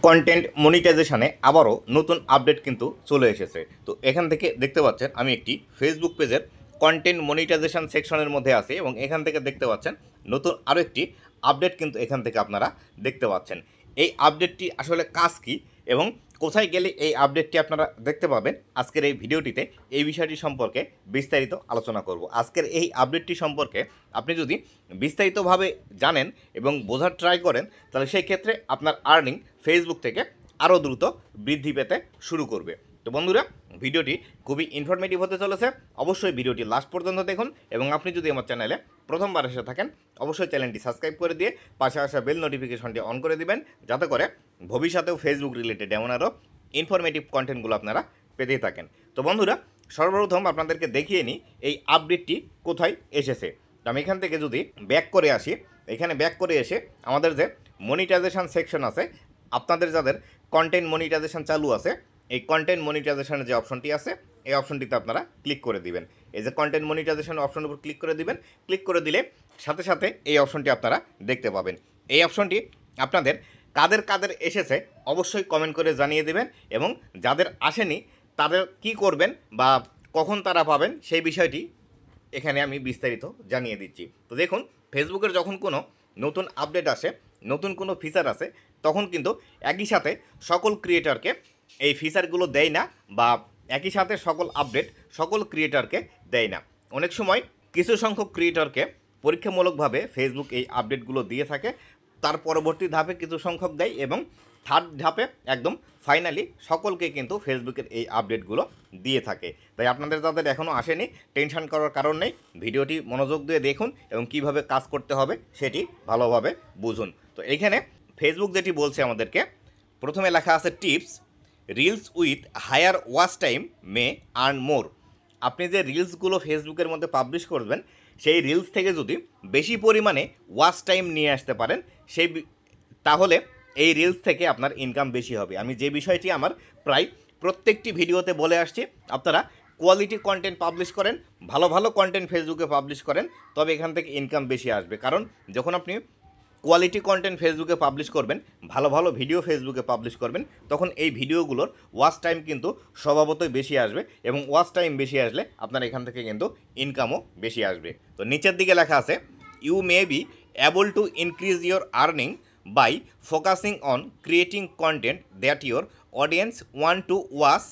Content মনিটাইজেশনে আবারও নতুন update কিন্তু চলে এসেছে। তো এখান থেকে দেখতে পাচ্ছেন আমি একটি ফেসবুক পেজের কন্টেন্ট মনিটাইজেশন সেকশনের মধ্যে আছি এবং এখান থেকে দেখতে পাচ্ছেন নতুন আরও একটি আপডেট কিন্তু এখান থেকে আপনারা দেখতে পাচ্ছেন। এই আপডেটটি আসলে কাজ কী এবং কোথায় গেলে এই আপডেটটি আপনারা দেখতে পাবেন, আজকের এই ভিডিওটিতে এই বিষয়টি সম্পর্কে বিস্তারিত আলোচনা করব। আজকের এই আপডেটটি সম্পর্কে আপনি যদি বিস্তারিতভাবে জানেন এবং বোঝার ট্রাই করেন, তাহলে সেই ক্ষেত্রে আপনার আর্নিং ফেসবুক থেকে আরও দ্রুত বৃদ্ধি পেতে শুরু করবে। তো বন্ধুরা, ভিডিওটি খুবই ইনফরমেটিভ হতে চলেছে, অবশ্যই ভিডিওটি লাস্ট পর্যন্ত দেখুন এবং আপনি যদি আমার চ্যানেলে প্রথমবার এসে থাকেন অবশ্যই চ্যানেলটি সাবস্ক্রাইব করে দিয়ে পাশে আসা বেল নোটিফিকেশনটি অন করে দিবেন, যাতে করে ভবিষ্যতেও ফেসবুক রিলেটেড এমন আরও ইনফরমেটিভ কন্টেন্টগুলো আপনারা পেতেই থাকেন। তো বন্ধুরা, সর্বপ্রথম আপনাদেরকে দেখিয়ে নিই এই আপডেটটি কোথায় এসেছে। তো আমি এখান থেকে যদি ব্যাক করে আসি, এখানে ব্যাক করে এসে আমাদের যে মনিটাইজেশন সেকশন আছে, আপনাদের যাদের কন্টেন্ট মনিটাইজেশন চালু আছে, এই কন্টেন্ট মনিটাইজেশনের যে অপশনটি আছে এই অপশনটিতে আপনারা ক্লিক করে দিবেন। এই যে কন্টেন্ট মনিটাইজেশন অপশনের উপর ক্লিক করে দিবেন, ক্লিক করে দিলে সাথে সাথে এই অপশনটি আপনারা দেখতে পাবেন। এই অপশনটি আপনাদের কাদের কাদের এসেছে অবশ্যই কমেন্ট করে জানিয়ে দেবেন এবং যাদের আসেনি তাদের কি করবেন বা কখন তারা পাবেন সেই বিষয়টি এখানে আমি বিস্তারিত জানিয়ে দিচ্ছি। তো দেখুন, ফেসবুকের যখন কোনো নতুন আপডেট আসে, নতুন কোনো ফিচার আসে, তখন কিন্তু একই সাথে সকল ক্রিয়েটরকে এই ফিচারগুলো দেয় না বা একই সাথে সকল আপডেট সকল ক্রিয়েটরকে দেয় না। অনেক সময় কিছু সংখ্যক ক্রিয়েটরকে পরীক্ষামূলকভাবে ফেসবুক এই আপডেটগুলো দিয়ে থাকে, তার পরবর্তী ধাপে কিছু সংখ্যক দেয় এবং থার্ড ধাপে একদম ফাইনালি সকলকে কিন্তু ফেসবুকের এই আপডেটগুলো দিয়ে থাকে। তাই আপনাদের যাদের এখনও আসেনি টেনশন করার কারণ নেই, ভিডিওটি মনোযোগ দিয়ে দেখুন এবং কিভাবে কাজ করতে হবে সেটি ভালোভাবে বুঝুন। তো এইখানে ফেসবুক যেটি বলছে আমাদেরকে, প্রথমে লেখা আছে tips, reels with higher watch time may earn more. আপনি যে রিলসগুলো ফেসবুকের মধ্যে পাবলিশ করবেন, সেই রিলস থেকে যদি বেশি পরিমাণে ওয়াচ টাইম নিয়ে আসতে পারেন, তাহলে এই রিলস থেকে আপনার ইনকাম বেশি হবে। আমি যে বিষয়টি আমার প্রায় প্রত্যেকটি ভিডিওতে বলে আসছি, আপনারা কোয়ালিটি কন্টেন্ট পাবলিশ করেন, ভালো ভালো কন্টেন্ট ফেসবুকে পাবলিশ করেন, তবে এখান থেকে ইনকাম বেশি আসবে। কারণ যখন আপনি কোয়ালিটি কন্টেন্ট ফেসবুকে পাবলিশ করবেন, ভালো ভালো ভিডিও ফেসবুকে পাবলিশ করবেন, তখন এই ভিডিওগুলোর ওয়াচ টাইম কিন্তু স্বভাবতই বেশি আসবে এবং ওয়াচ টাইম বেশি আসলে আপনার এখান থেকে কিন্তু ইনকামও বেশি আসবে। তো নিচের দিকে লেখা আছে, you may be able to increase your earning by focusing on creating content that your audience want to watch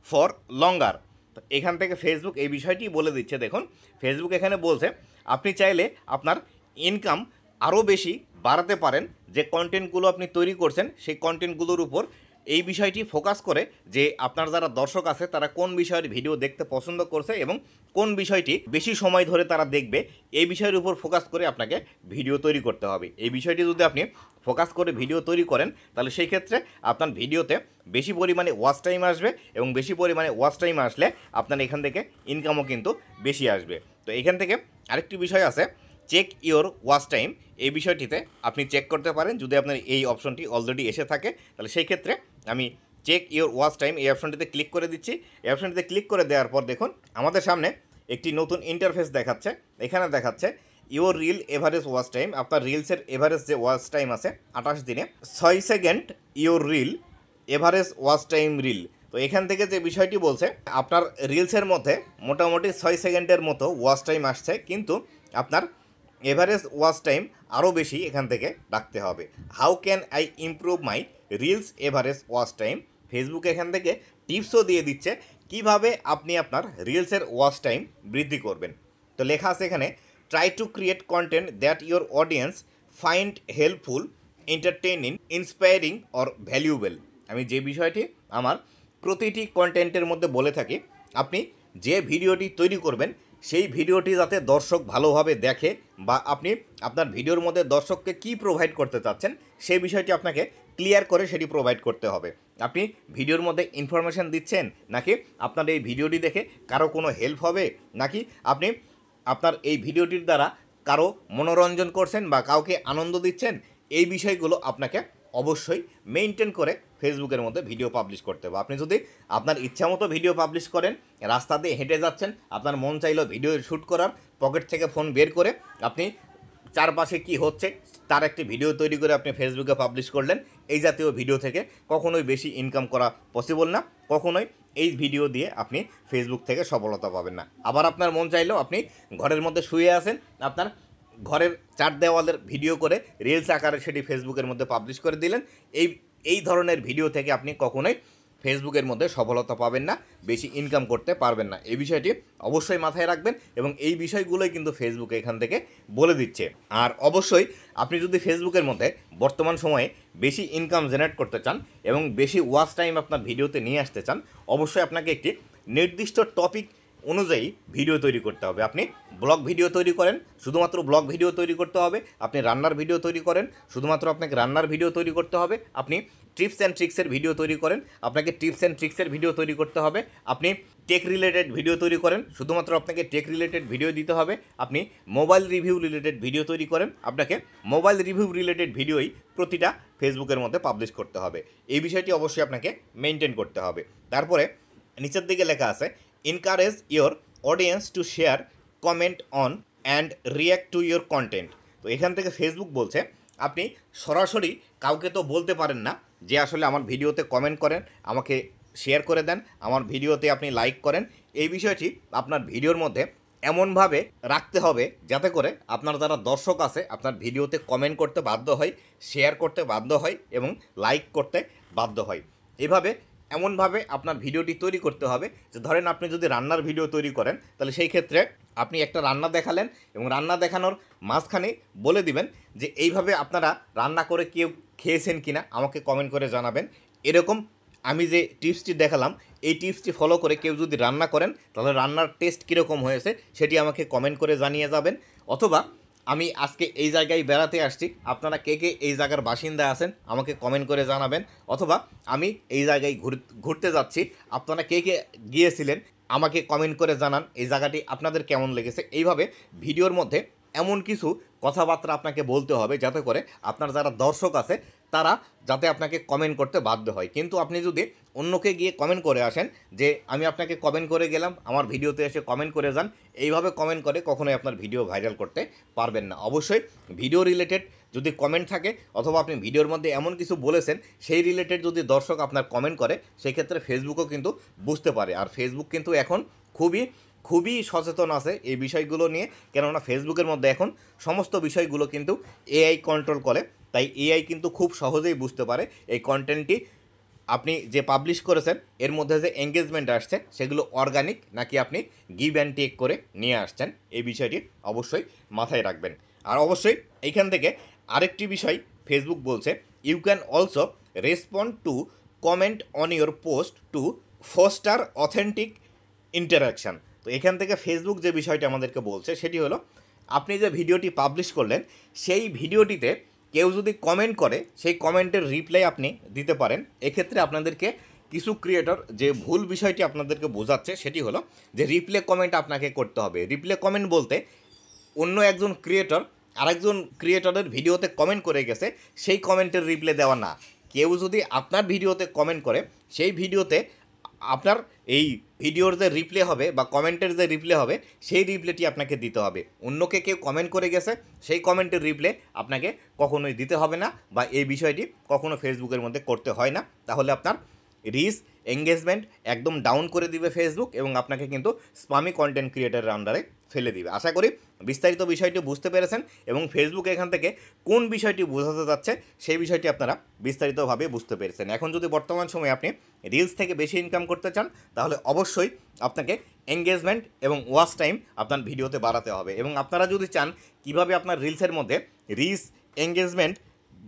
for longer. তো এখান থেকে ফেসবুক এই বিষয়টি বলে দিচ্ছে। দেখুন, ফেসবুক এখানে বলছে আপনি চাইলে আপনার ইনকাম আরও বেশি বাড়াতে পারেন। যে কন্টেন্টগুলো আপনি তৈরি করছেন সেই কন্টেন্টগুলোর উপর এই বিষয়টি ফোকাস করে যে আপনার যারা দর্শক আছে তারা কোন বিষয়ের ভিডিও দেখতে পছন্দ করছে এবং কোন বিষয়টি বেশি সময় ধরে তারা দেখবে, এই বিষয়ের উপর ফোকাস করে আপনাকে ভিডিও তৈরি করতে হবে। এই বিষয়টি যদি আপনি ফোকাস করে ভিডিও তৈরি করেন, তাহলে সেই ক্ষেত্রে আপনার ভিডিওতে বেশি পরিমাণে ওয়াচ টাইম আসবে এবং বেশি পরিমাণে ওয়াচ টাইম আসলে আপনার এখান থেকে ইনকামও কিন্তু বেশি আসবে। তো এখান থেকে আরেকটি বিষয় আছে, চেক ইওর ওয়াচ টাইম। এই বিষয়টিতে আপনি চেক করতে পারেন যদি আপনার এই অপশনটি অলরেডি এসে থাকে, তাহলে সেই ক্ষেত্রে আমি চেক ইওর ওয়াচ টাইম এই অপশনটিতে ক্লিক করে দিচ্ছি। এই অপশনটিতে ক্লিক করে দেওয়ার পর দেখুন আমাদের সামনে একটি নতুন ইন্টারফেস দেখাচ্ছে। এখানে দেখাচ্ছে your reel average watch time. আপনার রিলসের এভারেজ যে ওয়াচ টাইম আছে 28 দিনে, 6 second your reel average watch time reel. তো এখান থেকে যে বিষয়টি বলছে, আপনার রিলসের মধ্যে মোটামুটি 6 সেকেন্ডের মতো ওয়াচ টাইম আসছে, কিন্তু আপনার এভারেজ ওয়াচ টাইম আরও বেশি এখান থেকে রাখতে হবে। How can I improve my reels average watch time. Facebook এখান থেকে টিপসও দিয়ে দিচ্ছে কিভাবে আপনি আপনার রিলসের ওয়াচ টাইম বৃদ্ধি করবেন। তো লেখা আছে এখানে, try to create content that your audience find helpful, entertaining, inspiring or valuable. আমি যে বিষয়টি আমার প্রতিটি কন্টেন্টের মধ্যে বলে থাকি, আপনি যে ভিডিওটি তৈরি করবেন সেই ভিডিওটি যাতে দর্শক ভালোভাবে দেখে বা আপনি আপনার ভিডিওর মধ্যে দর্শককে কী প্রোভাইড করতে চাচ্ছেন সেই বিষয়টি আপনাকে ক্লিয়ার করে সেটি প্রোভাইড করতে হবে। আপনি ভিডিওর মধ্যে ইনফরমেশান দিচ্ছেন, নাকি আপনার এই ভিডিওটি দেখে কারো কোনো হেল্প হবে, নাকি আপনি আপনার এই ভিডিওটির দ্বারা কারো মনোরঞ্জন করছেন বা কাউকে আনন্দ দিচ্ছেন, এই বিষয়গুলো আপনাকে অবশ্যই মেনটেন করে ফেসবুকের মধ্যে ভিডিও পাবলিশ করতে হবে। আপনি যদি আপনার ইচ্ছা মতো ভিডিও পাবলিশ করেন, রাস্তা দিয়ে হেঁটে যাচ্ছেন, আপনার মন চাইলো ভিডিও শ্যুট করার, পকেট থেকে ফোন বের করে আপনি চারপাশে কি হচ্ছে তার একটি ভিডিও তৈরি করে আপনি ফেসবুকে পাবলিশ করলেন। এই জাতীয় ভিডিও থেকে কখনোই বেশি ইনকাম করা পসিবল না, কখনোই এই ভিডিও দিয়ে আপনি ফেসবুক থেকে সফলতা পাবেন না। আবার আপনার মন চাইলেও আপনি ঘরের মধ্যে শুয়ে আছেন, আপনার ঘরের চার দেওয়ালের ভিডিও করে রিলস আকারে সেটি ফেসবুকের মধ্যে পাবলিশ করে দিলেন। এই ধরনের ভিডিও থেকে আপনি কখনোই ফেসবুকের মধ্যে সফলতা পাবেন না, বেশি ইনকাম করতে পারবেন না। এই বিষয়টি অবশ্যই মাথায় রাখবেন এবং এই বিষয়গুলোই কিন্তু ফেসবুক এখান থেকে বলে দিচ্ছে। আর অবশ্যই আপনি যদি ফেসবুকের মধ্যে বর্তমান সময়ে বেশি ইনকাম জেনারেট করতে চান এবং বেশি ওয়াচ টাইম আপনার ভিডিওতে নিয়ে আসতে চান, অবশ্যই আপনাকে একটি নির্দিষ্ট টপিক অনুযায়ী ভিডিও তৈরি করতে হবে। আপনি ব্লগ ভিডিও তৈরি করেন, শুধুমাত্র ব্লগ ভিডিও তৈরি করতে হবে। আপনি রান্নার ভিডিও তৈরি করেন, শুধুমাত্র আপনাকে রান্নার ভিডিও তৈরি করতে হবে। আপনি টিপস অ্যান্ড ট্রিক্সের ভিডিও তৈরি করেন, আপনাকে টিপস অ্যান্ড ট্রিক্সের ভিডিও তৈরি করতে হবে। আপনি টেক রিলেটেড ভিডিও তৈরি করেন, শুধুমাত্র আপনাকে টেক রিলেটেড ভিডিও দিতে হবে। আপনি মোবাইল রিভিউ রিলেটেড ভিডিও তৈরি করেন, আপনাকে মোবাইল রিভিউ রিলেটেড ভিডিওই প্রতিটা ফেসবুকের মধ্যে পাবলিশ করতে হবে। এই বিষয়টি অবশ্যই আপনাকে মেনটেন করতে হবে। তারপরে নিচের দিকে লেখা আছে encourage your audience to share, comment on and react to your content। তো এখান থেকে ফেসবুক বলছে আপনি সরাসরি কাউকে তো বলতে পারেন না যে আসলে আমার ভিডিওতে কমেন্ট করেন, আমাকে শেয়ার করে দেন, আমার ভিডিওতে আপনি লাইক করেন। এই বিষয়টি আপনার ভিডিওর মধ্যে এমনভাবে রাখতে হবে যাতে করে আপনার যারা দর্শক আছে আপনার ভিডিওতে কমেন্ট করতে বাধ্য হয়, শেয়ার করতে বাধ্য হয় এবং লাইক করতে বাধ্য হয়। এভাবে এমনভাবে আপনার ভিডিওটি তৈরি করতে হবে যে ধরেন আপনি যদি রান্নার ভিডিও তৈরি করেন তাহলে সেই ক্ষেত্রে আপনি একটা রান্না দেখালেন এবং রান্না দেখানোর মাঝখানে বলে দিবেন যে এইভাবে আপনারা রান্না করে কেউ খেয়েছেন কিনা আমাকে কমেন্ট করে জানাবেন। এরকম আমি যে টিপসটি দেখালাম এই টিপসটি ফলো করে কেউ যদি রান্না করেন তাহলে রান্নার টেস্ট কীরকম হয়েছে সেটি আমাকে কমেন্ট করে জানিয়ে যাবেন। অথবা আমি আজকে এই জায়গায় বেড়াতে আসছি, আপনারা কে কে এই জায়গার বাসিন্দা আছেন আমাকে কমেন্ট করে জানাবেন। অথবা আমি এই জায়গায় ঘুরতে যাচ্ছি, আপনারা কে কে গিয়েছিলেন আমাকে কমেন্ট করে জানান এই জায়গাটি আপনাদের কেমন লেগেছে। এইভাবে ভিডিওর মধ্যে এমন কিছু কথাবার্তা আপনাকে বলতে হবে যাতে করে আপনার যারা দর্শক আছে তারা যাতে আপনাকে কমেন্ট করতে বাধ্য হয়। কিন্তু আপনি যদি অন্যকে গিয়ে কমেন্ট করে আসেন যে আমি আপনাকে কমেন্ট করে গেলাম, আমার ভিডিওতে এসে কমেন্ট করে যান, এইভাবে কমেন্ট করে কখনোই আপনার ভিডিও ভাইরাল করতে পারবেন না। অবশ্যই ভিডিও রিলেটেড যদি কমেন্ট থাকে অথবা আপনি ভিডিওর মধ্যে এমন কিছু বলেছেন সেই রিলেটেড যদি দর্শক আপনার কমেন্ট করে সেই ক্ষেত্রে ফেসবুকও কিন্তু বুঝতে পারে। আর ফেসবুক কিন্তু এখন খুবই সচেতন আছে এই বিষয়গুলো নিয়ে, কেননা ফেসবুকের মধ্যে এখন সমস্ত বিষয়গুলো কিন্তু এআই কন্ট্রোল করে। তাই এআই কিন্তু খুব সহজেই বুঝতে পারে এই কন্টেন্টটি আপনি যে পাবলিশ করেছেন এর মধ্যে যে এঙ্গেজমেন্ট আসছে সেগুলো অর্গানিক নাকি আপনি গিভ অ্যান্ড টেক করে নিয়ে আসছেন। এই বিষয়টি অবশ্যই মাথায় রাখবেন। আর অবশ্যই এইখান থেকে আরেকটি বিষয় ফেসবুক বলছে you can also respond to comment on your post to foster authentic interaction. তো এখান থেকে ফেসবুক যে বিষয়টি আমাদেরকে বলছে সেটি হলো আপনি যে ভিডিওটি পাবলিশ করলেন সেই ভিডিওটিতে কেউ যদি কমেন্ট করে সেই কমেন্টের রিপ্লাই আপনি দিতে পারেন। এক্ষেত্রে আপনাদেরকে কিছু ক্রিয়েটর যে ভুল বিষয়টি আপনাদেরকে বোঝাচ্ছে সেটি হলো যে রিপ্লে কমেন্ট আপনাকে করতে হবে। রিপ্লে কমেন্ট বলতে অন্য একজন ক্রিয়েটর আরেকজন ক্রিয়েটরের ভিডিওতে কমেন্ট করে গেছে সেই কমেন্টের রিপ্লে দেওয়া না। কেউ যদি আপনার ভিডিওতে কমেন্ট করে সেই ভিডিওতে আপনার এই ভিডিওর যে রিপ্লে হবে বা কমেন্টের যে রিপ্লে হবে সেই রিপ্লেটি আপনাকে দিতে হবে। অন্যকে কেউ কমেন্ট করে গেছে সেই কমেন্টের রিপ্লে আপনাকে কখনোই দিতে হবে না বা এই বিষয়টি কখনো ফেসবুকের মধ্যে করতে হয় না। তাহলে আপনার রিচ এঙ্গেজমেন্ট একদম ডাউন করে দিবে ফেসবুক এবং আপনাকে কিন্তু স্পামি কন্টেন্ট ক্রিয়েটারের আন্ডারে ফেলে দিবে। আশা করি বিস্তারিত বিষয়টি বুঝতে পেরেছেন এবং ফেসবুক এখান থেকে কোন বিষয়টি বোঝাতে যাচ্ছে সেই বিষয়টি আপনারা বিস্তারিতভাবে বুঝতে পেরেছেন। এখন যদি বর্তমান সময়ে আপনি রিলস থেকে বেশি ইনকাম করতে চান তাহলে অবশ্যই আপনাকে এঙ্গেজমেন্ট এবং ওয়াচ টাইম আপনার ভিডিওতে বাড়াতে হবে। এবং আপনারা যদি চান কিভাবে আপনার রিলসের মধ্যে রিচ এঙ্গেজমেন্ট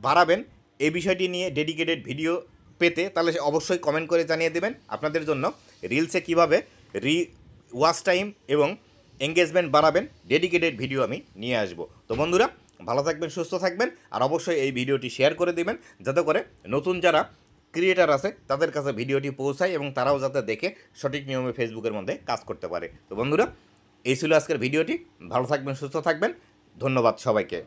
বাড়াবেন এই বিষয়টি নিয়ে ডেডিকেটেড ভিডিও পেতে তাহলে অবশ্যই কমেন্ট করে জানিয়ে দেবেন। আপনাদের জন্য রিলসে কীভাবে ওয়াচ টাইম এবং এঙ্গেজমেন্ট বাড়াবেন ডেডিকেটেড ভিডিও আমি নিয়ে আসব। তো বন্ধুরা ভালো থাকবেন, সুস্থ থাকবেন আর অবশ্যই এই ভিডিওটি শেয়ার করে দেবেন যাতে করে নতুন যারা ক্রিয়েটার আছে তাদের কাছে ভিডিওটি পৌঁছায় এবং তারাও যাতে দেখে সঠিক নিয়মে ফেসবুকের মধ্যে কাজ করতে পারে। তো বন্ধুরা এই ছিল আজকের ভিডিওটি। ভালো থাকবেন, সুস্থ থাকবেন, ধন্যবাদ সবাইকে।